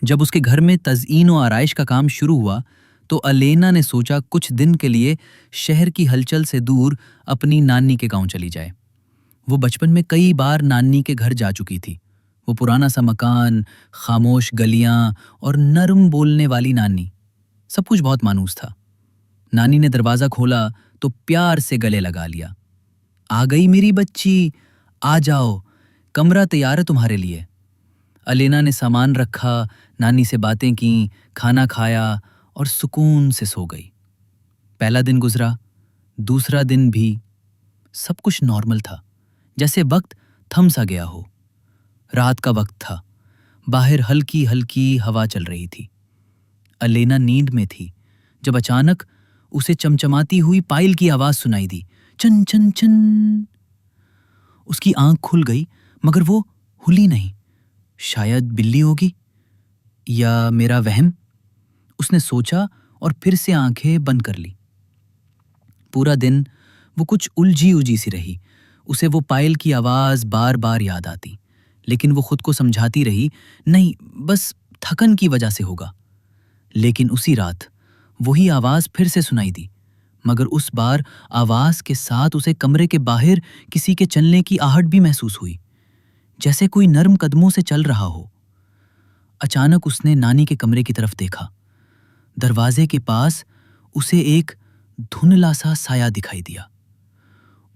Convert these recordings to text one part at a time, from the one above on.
जब उसके घर में तज़ईन और आराइश का काम शुरू हुआ तो अलेना ने सोचा कुछ दिन के लिए शहर की हलचल से दूर अपनी नानी के गांव चली जाए। वो बचपन में कई बार नानी के घर जा चुकी थी। वो पुराना सा मकान, खामोश गलियां और नरम बोलने वाली नानी, सब कुछ बहुत मानूस था। नानी ने दरवाज़ा खोला तो प्यार से गले लगा लिया। आ गई मेरी बच्ची, आ जाओ, कमरा तैयार है तुम्हारे लिए। अलेना ने सामान रखा, नानी से बातें की, खाना खाया और सुकून से सो गई। पहला दिन गुजरा, दूसरा दिन भी। सब कुछ नॉर्मल था, जैसे वक्त थम सा गया हो। रात का वक्त था, बाहर हल्की हल्की हवा चल रही थी। अलेना नींद में थी जब अचानक उसे चमचमाती हुई पायल की आवाज सुनाई दी, चन चन चन। उसकी आंख खुल गई मगर वो हुली नहीं। शायद बिल्ली होगी या मेरा वहम, उसने सोचा और फिर से आंखें बंद कर ली। पूरा दिन वो कुछ उलझी उलझी सी रही। उसे वो पायल की आवाज बार बार याद आती, लेकिन वो खुद को समझाती रही, नहीं, बस थकन की वजह से होगा। लेकिन उसी रात वही आवाज फिर से सुनाई दी, मगर उस बार आवाज के साथ उसे कमरे के बाहर किसी के चलने की आहट भी महसूस हुई, जैसे कोई नर्म कदमों से चल रहा हो। अचानक उसने नानी के कमरे की तरफ देखा। दरवाजे के पास उसे एक धुंधला सा साया दिखाई दिया।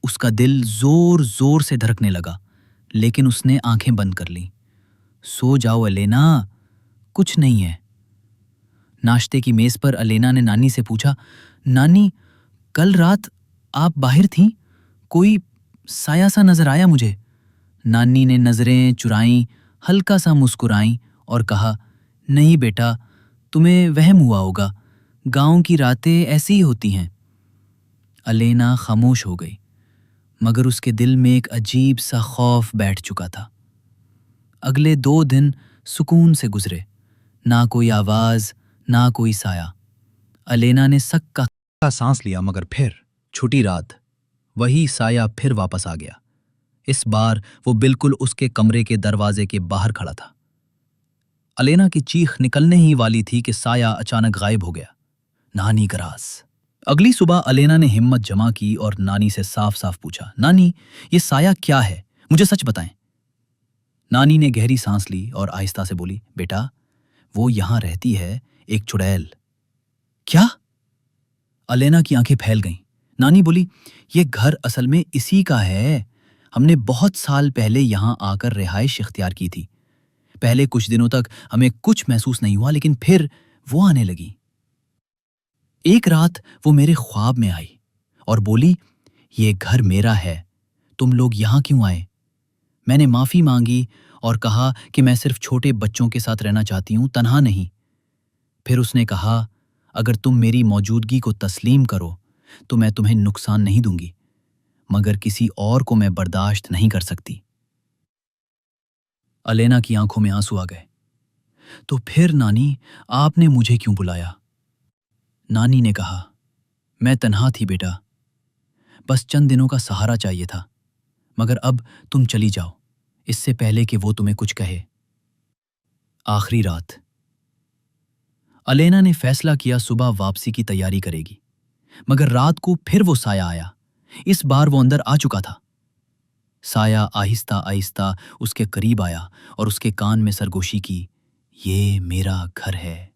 उसका दिल जोर जोर से धड़कने लगा, लेकिन उसने आंखें बंद कर लीं। सो जाओ अलेना, कुछ नहीं है। नाश्ते की मेज पर अलेना ने नानी से पूछा, नानी, कल रात आप बाहर थीं? कोई साया सा नजर आया मुझे। नानी ने नजरें चुराईं, हल्का सा मुस्कुराईं और कहा, नहीं बेटा, तुम्हें वहम हुआ होगा, गांव की रातें ऐसी ही होती हैं। अलेना खामोश हो गई, मगर उसके दिल में एक अजीब सा खौफ बैठ चुका था। अगले 2 दिन सुकून से गुजरे, ना कोई आवाज, ना कोई साया। अलेना ने सक्का सांस लिया, मगर फिर छुटी रात वही साया फिर वापस आ गया। इस बार वो बिल्कुल उसके कमरे के दरवाजे के बाहर खड़ा था। अलेना की चीख निकलने ही वाली थी कि साया अचानक गायब हो गया। नानी ग्रास। अगली सुबह अलेना ने हिम्मत जमा की और नानी से साफ साफ पूछा, नानी, ये साया क्या है, मुझे सच बताएं। नानी ने गहरी सांस ली और आहिस्ता से बोली, बेटा, वो यहां रहती है, एक चुड़ैल। क्या? अलेना की आंखें फैल गईं। नानी बोली, ये घर असल में इसी का है। हमने बहुत साल पहले यहां आकर रिहाइश इख्तियार की थी। पहले कुछ दिनों तक हमें कुछ महसूस नहीं हुआ, लेकिन फिर वो आने लगी। एक रात वो मेरे ख्वाब में आई और बोली, ये घर मेरा है, तुम लोग यहां क्यों आए? मैंने माफी मांगी और कहा कि मैं सिर्फ छोटे बच्चों के साथ रहना चाहती हूं, तन्हा नहीं। फिर उसने कहा, अगर तुम मेरी मौजूदगी को तस्लीम करो तो मैं तुम्हें नुकसान नहीं दूंगी, मगर किसी और को मैं बर्दाश्त नहीं कर सकती। अलेना की आंखों में आंसू आ गए। तो फिर नानी, आपने मुझे क्यों बुलाया? नानी ने कहा, मैं तन्हा थी बेटा, बस चंद दिनों का सहारा चाहिए था, मगर अब तुम चली जाओ, इससे पहले कि वो तुम्हें कुछ कहे। आखिरी रात। अलेना ने फैसला किया सुबह वापसी की तैयारी करेगी, मगर रात को फिर वो साया आया। इस बार वो अंदर आ चुका था। साया आहिस्ता आहिस्ता उसके करीब आया और उसके कान में सरगोशी की, ये मेरा घर है।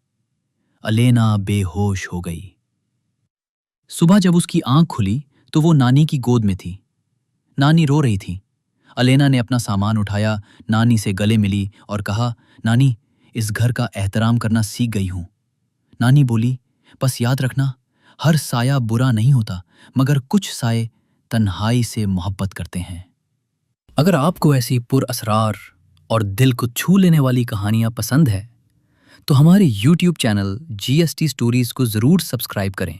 अलेना बेहोश हो गई। सुबह जब उसकी आंख खुली तो वो नानी की गोद में थी। नानी रो रही थी। अलेना ने अपना सामान उठाया, नानी से गले मिली और कहा, नानी, इस घर का एहतराम करना सीख गई हूं। नानी बोली, बस याद रखना, हर साया बुरा नहीं होता, मगर कुछ साए तन्हाई से मोहब्बत करते हैं। अगर आपको ऐसी पुरअसरार और दिल को छू लेने वाली कहानियां पसंद है तो हमारे YouTube चैनल GST स्टोरीज को ज़रूर सब्सक्राइब करें